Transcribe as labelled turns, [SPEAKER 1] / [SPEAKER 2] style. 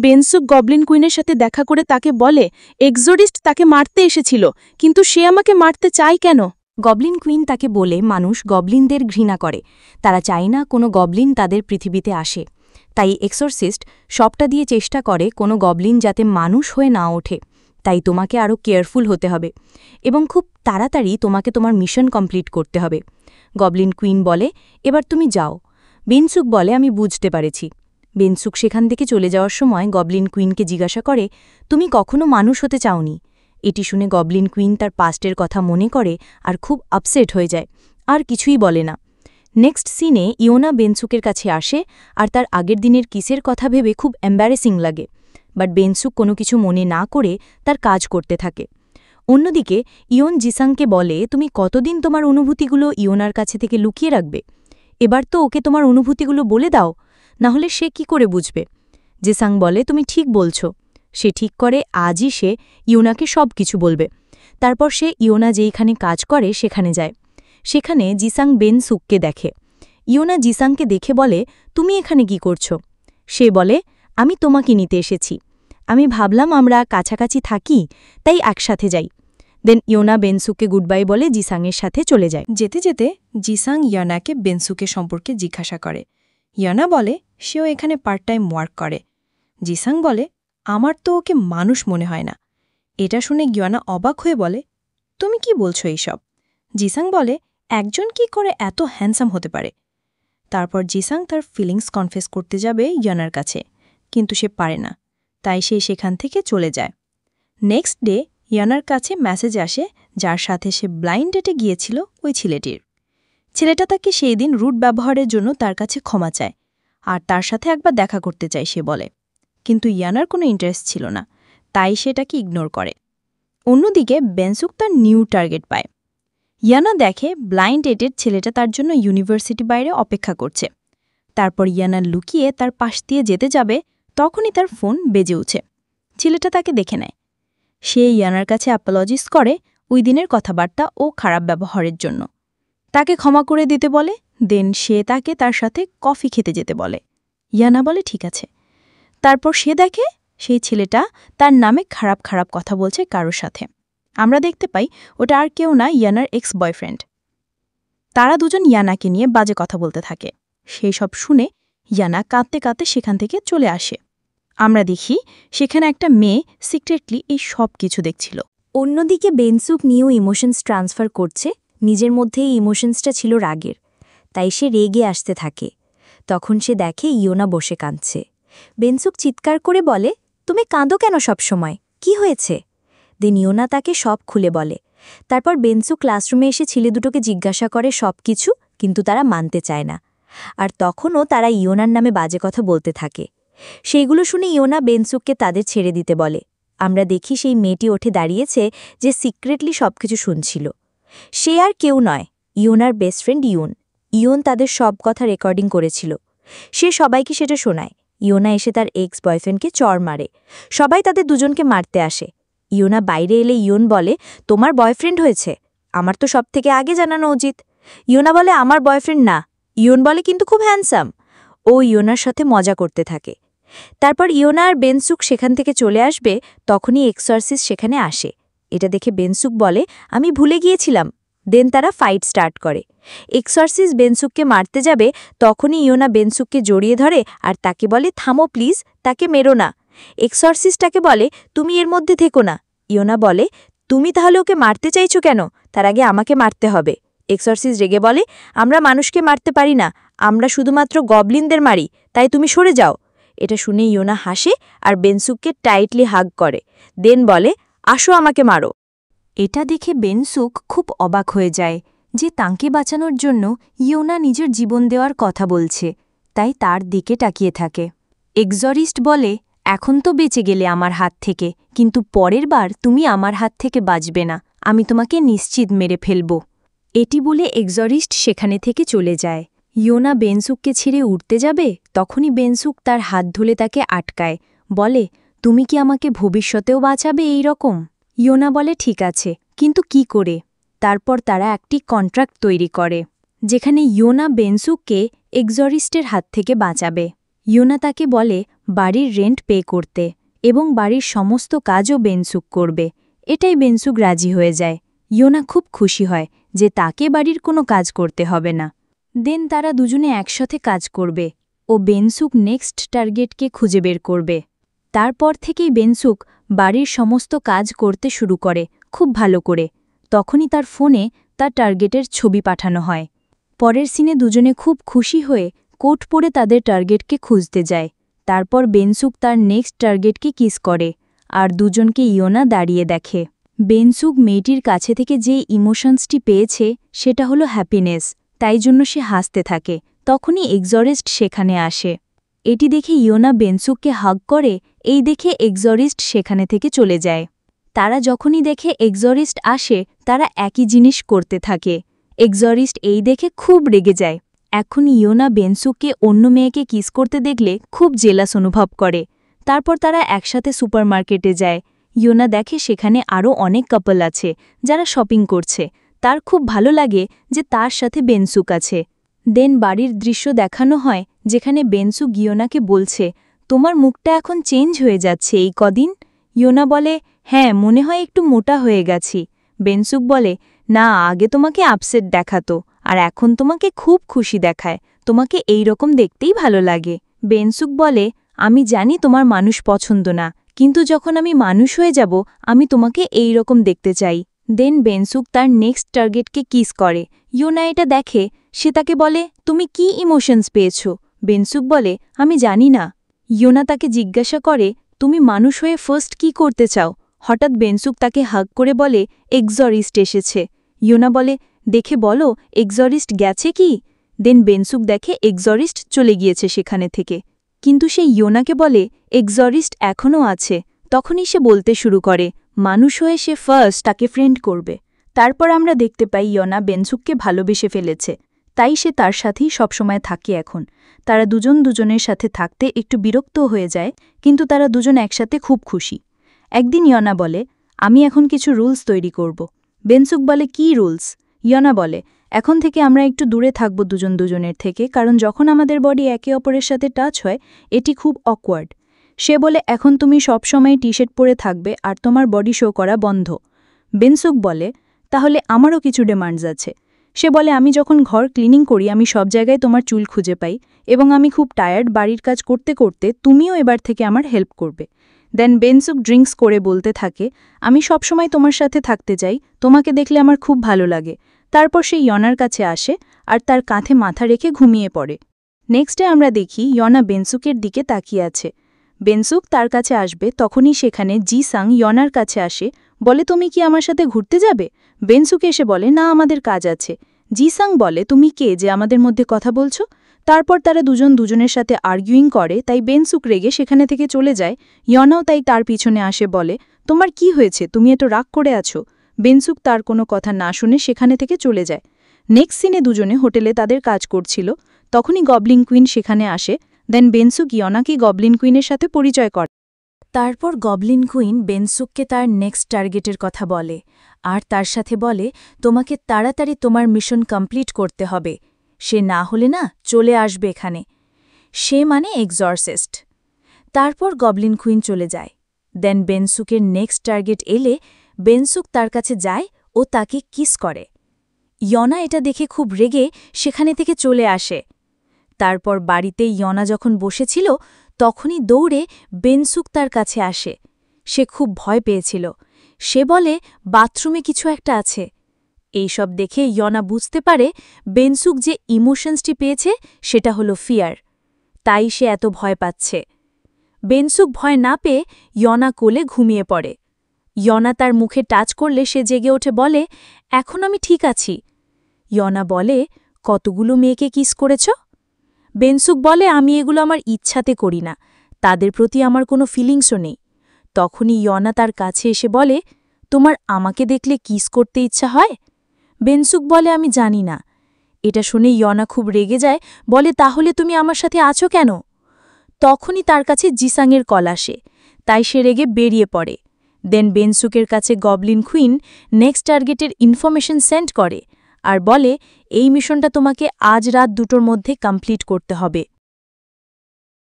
[SPEAKER 1] বেনসুক Goblin কুইনের সাথে দেখা করে তাকে বলে এক্সোরিস্ট তাকে মারতে এসেছিল, কিন্তু সে আমাকে মারতে চায় কেন?
[SPEAKER 2] গবলিন কুইন তাকে বলে মানুষ গবলিনদের ঘৃণা করে, তারা চায় না কোনো গবলিন তাদের পৃথিবীতে আসে। তাই এক্সোরসিস্ট সবটা দিয়ে চেষ্টা করে কোনো গবলিন যাতে মানুষ হয়ে না ওঠে। তাই তোমাকে আরও কেয়ারফুল হতে হবে এবং খুব তাড়াতাড়ি তোমাকে তোমার মিশন কমপ্লিট করতে হবে। গবলিন কুইন বলে, এবার তুমি যাও। বেনসুক বলে, আমি বুঝতে পারেছি। বেনসুক সেখান থেকে চলে যাওয়ার সময় গবলিন কুইনকে জিজ্ঞাসা করে, তুমি কখনো মানুষ হতে চাওনি? এটি শুনে গবলিন কুইন তার পাস্টের কথা মনে করে আর খুব আপসেট হয়ে যায়, আর কিছুই বলে না। নেক্সট সিনে ইয়োনা বেনসুকের কাছে আসে আর তার আগের দিনের কিসের কথা ভেবে খুব এম্বারেসিং লাগে, বাট বেনসুক কোনো কিছু মনে না করে তার কাজ করতে থাকে। অন্যদিকে ইয়োন জিসাংকে বলে, তুমি কতদিন তোমার অনুভূতিগুলো ইয়োনার কাছে থেকে লুকিয়ে রাখবে? এবার তো ওকে তোমার অনুভূতিগুলো বলে দাও, না হলে সে কি করে বুঝবে? জিসাং বলে, তুমি ঠিক বলছো। সে ঠিক করে আজই সে ইয়োনাকে সব কিছু বলবে। তারপর সে ইয়োনা যেইখানে কাজ করে সেখানে যায়। সেখানে জিসাং বেনসুককে দেখে। ইয়োনা জিসাংকে দেখে বলে, তুমি এখানে কি করছো? সে বলে, আমি তোমাকে নিতে এসেছি। আমি ভাবলাম আমরা কাছাকাছি থাকি, তাই একসাথে যাই। দেন ইয়োনা বেনসুককে গুডবাই বলে জিসাংয়ের সাথে চলে যায়।
[SPEAKER 3] যেতে যেতে জিসাং ইয়োনাকে বেনসুকের সম্পর্কে জিজ্ঞাসা করে। ইয়োনা বলে সেও এখানে পার্ট টাইম ওয়ার্ক করে। জিসাং বলে, আমার তো ওকে মানুষ মনে হয় না। এটা শুনে ইয়োনা অবাক হয়ে বলে, তুমি কি বলছো এইসব? জিসাং বলে, একজন কি করে এত হ্যান্ডসাম হতে পারে? তারপর জিসাং তার ফিলিংস কনফেস করতে যাবে ইয়োনার কাছে, কিন্তু সে পারে না, তাই সে সেখান থেকে চলে যায়। নেক্সট ডে ইয়োনার কাছে মেসেজ আসে, যার সাথে সে ব্লাইন্ড ডেটে গিয়েছিল ওই ছেলেটির। ছেলেটা তাকে সেই দিন রুট ব্যবহারের জন্য তার কাছে ক্ষমা চায় আর তার সাথে একবার দেখা করতে চায় সে বলে, কিন্তু ইয়োনার কোনো ইন্টারেস্ট ছিল না, তাই সেটাকে ইগনোর করে। অন্যদিকে বেনসুক তার নিউ টার্গেট পায়। ইয়োনা দেখে ব্লাইন্ড ডেটের ছেলেটা তার জন্য ইউনিভার্সিটি বাইরে অপেক্ষা করছে। তারপর ইয়োনা লুকিয়ে তার পাশ দিয়ে যেতে যাবে, তখনই তার ফোন বেজে উঠে। ছেলেটা তাকে দেখে নেয়। সে ইয়োনার কাছে অ্যাপোলজিস করে ওই দিনের কথাবার্তা ও খারাপ ব্যবহারের জন্য। তাকে ক্ষমা করে দিতে বলে, দেন সে তাকে তার সাথে কফি খেতে যেতে বলে। ইয়োনা বলে ঠিক আছে। তারপর সে দেখে সেই ছেলেটা তার নামে খারাপ খারাপ কথা বলছে কারোর সাথে। আমরা দেখতে পাই ওটা আর কেউ না, ইয়োনার এক্স বয়ফ্রেন্ড। তারা দুজন ইয়োনাকে নিয়ে বাজে কথা বলতে থাকে। সেই সব শুনে ইয়োনা কাঁদতে কাঁদতে সেখান থেকে চলে আসে। আমরা দেখি সেখানে একটা মেয়ে সিক্রেটলি এই সব কিছু দেখছিল।
[SPEAKER 2] অন্যদিকে বেনসুক নিয়েও ইমোশনস ট্রান্সফার করছে। নিজের মধ্যে এই ইমোশনসটা ছিল রাগের, তাই সে রেগে আসতে থাকে। তখন সে দেখে ইয়োনা বসে কাঁদছে। বেনসুক চিৎকার করে বলে, তুমি কাঁদো কেন সবসময়? কি হয়েছে? দেন ইয়োনা তাকে সব খুলে বলে। তারপর বেনসুক ক্লাসরুমে এসে ছেলে দুটোকে জিজ্ঞাসা করে সব কিছু, কিন্তু তারা মানতে চায় না। আর তখনও তারা ইয়োনার নামে বাজে কথা বলতে থাকে। সেইগুলো শুনে ইয়োনা বেনসুককে তাদের ছেড়ে দিতে বলে। আমরা দেখি সেই মেয়েটি ওঠে দাঁড়িয়েছে যে সিক্রেটলি সবকিছু শুনছিল। সে আর কেউ নয়, ইয়োনার বেস্ট ফ্রেন্ড ইয়ুন। ইয়ুন তাদের সব কথা রেকর্ডিং করেছিল। সে সবাইকে সেটা শোনায়। ইয়োনা এসে তার এক্স বয়ফ্রেন্ডকে চড় মারে। সবাই তাদের দুজনকে মারতে আসে। ইয়োনা বাইরে এলে ইয়ুন বলে, তোমার বয়ফ্রেন্ড হয়েছে? আমার তো সব থেকে আগে জানানো উচিত। ইয়োনা বলে, আমার বয়ফ্রেন্ড না। ইয়ুন বলে, কিন্তু খুব হ্যান্ডসাম। ও ইয়োনার সাথে মজা করতে থাকে। তারপর ইয়োনা আর বেনসুক সেখান থেকে চলে আসবে, তখনই এক্সর্সিস্ট সেখানে আসে। এটা দেখে বেনসুক বলে, আমি ভুলে গিয়েছিলাম। দেন তারা ফাইট স্টার্ট করে। এক্সর্সিস্ট বেনসুককে মারতে যাবে, তখনই ইয়োনা বেনসুককে জড়িয়ে ধরে আর তাকে বলে, থামো প্লিজ, তাকে মেরো না। এক্সর্সিস্ট তাকে বলে, তুমি এর মধ্যে থেকো না। ইয়োনা বলে, তুমি তাহলে ওকে মারতে চাইছো কেন? তার আগে আমাকে মারতে হবে। এক্সর্সিস্ট রেগে বলে, আমরা মানুষকে মারতে পারি না, আমরা শুধুমাত্র গবলিনদের মারি, তাই তুমি সরে যাও। এটা শুনে ইয়োনা হাসে আর বেনসুককে টাইটলি হাগ করে। দেন বলে, আসো আমাকে মারো। এটা দেখে বেনসুক খুব অবাক হয়ে যায় যে তাঁকে বাঁচানোর জন্য ইয়োনা নিজের জীবন দেওয়ার কথা বলছে, তাই তার দিকে তাকিয়ে থাকে। এক্সরিস্ট বলে, এখন তো বেঁচে গেলে আমার হাত থেকে, কিন্তু পরের বার তুমি আমার হাত থেকে বাঁচবে না, আমি তোমাকে নিশ্চিত মেরে ফেলব। এটি বলে এক্সরিস্ট সেখানে থেকে চলে যায়। ইয়োনা বেনসুককে ছেড়ে উঠতে যাবে, তখনই বেনসুক তার হাত ধরে তাকে আটকায়, বলে, তুমি কি আমাকে ভবিষ্যতেও বাঁচাবে এই রকম? ইয়োনা বলে, ঠিক আছে, কিন্তু কি করে? তারপর তারা একটি কন্ট্রাক্ট তৈরি করে, যেখানে ইয়োনা বেনসুককে এক্সরিস্টের হাত থেকে বাঁচাবে। ইয়োনা তাকে বলে, বাড়ির রেন্ট পে করতে এবং বাড়ির সমস্ত কাজও বেনসুক করবে। এটাই বেনসুক রাজি হয়ে যায়। ইয়োনা খুব খুশি হয় যে তাকে বাড়ির কোনো কাজ করতে হবে না। দেন তারা দুজনে একসাথে কাজ করবে ও বেনসুক নেক্সট টার্গেটকে খুঁজে বের করবে। তারপর থেকেই বেনসুক বাড়ির সমস্ত কাজ করতে শুরু করে খুব ভালো করে। তখনই তার ফোনে তার টার্গেটের ছবি পাঠানো হয়। পরের সিনে দুজনে খুব খুশি হয়ে কোট পরে তাদের টার্গেটকে খুঁজতে যায়। তারপর বেনসুক তার নেক্সট টার্গেটকে কিস করে আর দুজনকে ইয়োনা দাঁড়িয়ে দেখে। বেনসুক মেয়েটির কাছে থেকে যে ইমোশনসটি পেয়েছে সেটা হলো হ্যাপিনেস, তাই জন্য সে হাসতে থাকে। তখনই এক্সরিস্ট সেখানে আসে। এটি দেখে ইয়োনা বেনসুককে হাগ করে, এই দেখে এক্সরিস্ট সেখানে থেকে চলে যায়। তারা যখনই দেখে এক্সরিস্ট আসে তারা একই জিনিস করতে থাকে। এক্সরিস্ট এই দেখে খুব রেগে যায়। এখন ইয়োনা বেনসুককে অন্য মেয়েকে কিস করতে দেখলে খুব জেলাস অনুভব করে। তারপর তারা একসাথে সুপারমার্কেটে যায়। ইয়োনা দেখে সেখানে আরও অনেক কাপল আছে যারা শপিং করছে। তার খুব ভালো লাগে যে তার সাথে বেনসুক আছে। দেন বাড়ির দৃশ্য দেখানো হয় যেখানে বেনসুক ইয়োনাকে বলছে, তোমার মুখটা এখন চেঞ্জ হয়ে যাচ্ছে এই কদিন। ইয়োনা বলে, হ্যাঁ, মনে হয় একটু মোটা হয়ে গেছি। বেনসুক বলে, না, আগে তোমাকে আপসেট দেখাতো আর এখন তোমাকে খুব খুশি দেখায়। তোমাকে এই রকম দেখতেই ভালো লাগে। বেনসুক বলে, আমি জানি তোমার মানুষ পছন্দ না, কিন্তু যখন আমি মানুষ হয়ে যাব আমি তোমাকে এই রকম দেখতে চাই। দেন বেনসুক তার নেক্সট টার্গেটকে কিস করে। ইয়োনা এটা দেখে। সে তাকে বলে, তুমি কি ইমোশনস পেয়েছ? বেনসুক বলে, আমি জানি না। ইয়োনা তাকে জিজ্ঞাসা করে, তুমি মানুষ হয়ে ফার্স্ট কি করতে চাও? হঠাৎ বেনসুক তাকে হাগ করে বলে, এক্সরিস্ট এসেছে। ইয়োনা বলে, দেখে বলো এক্সরিস্ট গেছে কি? দেন বেনসুক দেখে এক্সরিস্ট চলে গিয়েছে সেখানে থেকে। কিন্তু সে ইয়োনাকে বলে, এক্সরিস্ট এখনও আছে। তখনই সে বলতে শুরু করে, মানুষ হয়ে সে ফার্স্ট তাকে ফ্রেন্ড করবে। তারপর আমরা দেখতে পাই ইয়োনা বেনসুককে ভালোবেসে ফেলেছে, তাই সে তার সাথেই সবসময় থাকে এখন। তারা দুজন দুজনের সাথে থাকতে একটু বিরক্ত হয়ে যায়, কিন্তু তারা দুজন একসাথে খুব খুশি। একদিন ইয়োনা বলে, আমি এখন কিছু রুলস তৈরি করব। বেনসুক বলে, কি রুলস? ইয়োনা বলে, এখন থেকে আমরা একটু দূরে থাকব দুজন দুজনের থেকে, কারণ যখন আমাদের বডি একে অপরের সাথে টাচ হয় এটি খুব অকওয়ার্ড। সে বলে, এখন তুমি সবসময় টি শার্ট পরে থাকবে আর তোমার বডি শো করা বন্ধ। বেনসুক বলে, তাহলে আমারও কিছু ডিমান্ডস আছে। সে বলে, আমি যখন ঘর ক্লিনিং করি আমি সব জায়গায় তোমার চুল খুঁজে পাই এবং আমি খুব টায়ার্ড বাড়ির কাজ করতে করতে, তুমিও এবার থেকে আমার হেল্প করবে। দেন বেনসুক ড্রিঙ্কস করে বলতে থাকে, আমি সবসময় তোমার সাথে থাকতে চাই, তোমাকে দেখলে আমার খুব ভালো লাগে। তারপর সে ইয়োনার কাছে আসে আর তার কাঁধে মাথা রেখে ঘুমিয়ে পড়ে। নেক্সট ডে আমরা দেখি ইয়োনা বেনসুকের দিকে তাকিয়ে আছে। বেনসুক তার কাছে আসবে তখনই সেখানে জিসাং ইয়োনার কাছে আসে, বলে, তুমি কি আমার সাথে ঘুরতে যাবে? বেনসুক এসে বলে, না, আমাদের কাজ আছে। জিসাং বলে, তুমি কে যে আমাদের মধ্যে কথা বলছো? তারপর তারা দুজন দুজনের সাথে আর্গুইং করে, তাই বেনসুক রেগে সেখানে থেকে চলে যায়। ইয়োনাও তাই তার পিছনে আসে, বলে, তোমার কি হয়েছে, তুমি এত রাগ করে আছো? বেনসুক তার কোনো কথা না শুনে সেখানে থেকে চলে যায়। নেক্সট সিনে দুজনে হোটেলে তাদের কাজ করছিল, তখনই গবলিন কুইন সেখানে আসে। দেন বেনসুক ইয়োনাকে গবলিন কুইনের সাথে পরিচয় করে। তারপর গবলিন কুইন বেনসুককে তার নেক্সট টার্গেটের কথা বলে আর তার সাথে বলে, তোমাকে তাড়াতাড়ি তোমার মিশন কমপ্লিট করতে হবে, সে না হলে না চলে আসবে এখানে। সে মানে এক্সরসিস্ট। তারপর গবলিন কুইন চলে যায়। দেন বেনসুকের নেক্সট টার্গেট এলে বেনসুক তার কাছে যায় ও তাকে কিস করে। ইয়োনা এটা দেখে খুব রেগে সেখানে থেকে চলে আসে। তারপর বাড়িতে ইয়োনা যখন বসেছিল তখনই দৌড়ে বেনসুক তার কাছে আসে। সে খুব ভয় পেয়েছিল। সে বলে, বাথরুমে কিছু একটা আছে। এইসব দেখে ইয়োনা বুঝতে পারে বেনসুক যে ইমোশনসটি পেয়েছে সেটা হলো ফিয়ার, তাই সে এত ভয় পাচ্ছে। বেনসুক ভয় না পেয়ে ইয়োনা কোলে ঘুমিয়ে পড়ে। ইয়োনা তার মুখে টাচ করলে সে জেগে ওঠে, বলে, এখন আমি ঠিক আছি। ইয়োনা বলে, কতগুলো মেয়েকে কিস করেছ? বেনসুক বলে, আমি এগুলো আমার ইচ্ছাতে করি না, তাদের প্রতি আমার কোনো ফিলিংসও নেই। তখনই ইয়োনা তার কাছে এসে বলে, তোমার আমাকে দেখলে কিস করতে ইচ্ছা হয়? বেনসুক বলে, আমি জানি না। এটা শুনে ইয়োনা খুব রেগে যায়, বলে, তাহলে তুমি আমার সাথে আছো কেন? তখনই তার কাছে জিসাংয়ের কল আসে, তাই সে রেগে বেরিয়ে পড়ে। দেন বেনসুকের কাছে গবলিন কুইন নেক্সট টার্গেটের ইনফরমেশন সেন্ড করে আর বলে, এই মিশনটা তোমাকে আজ রাত 2টোর মধ্যে কমপ্লিট করতে হবে।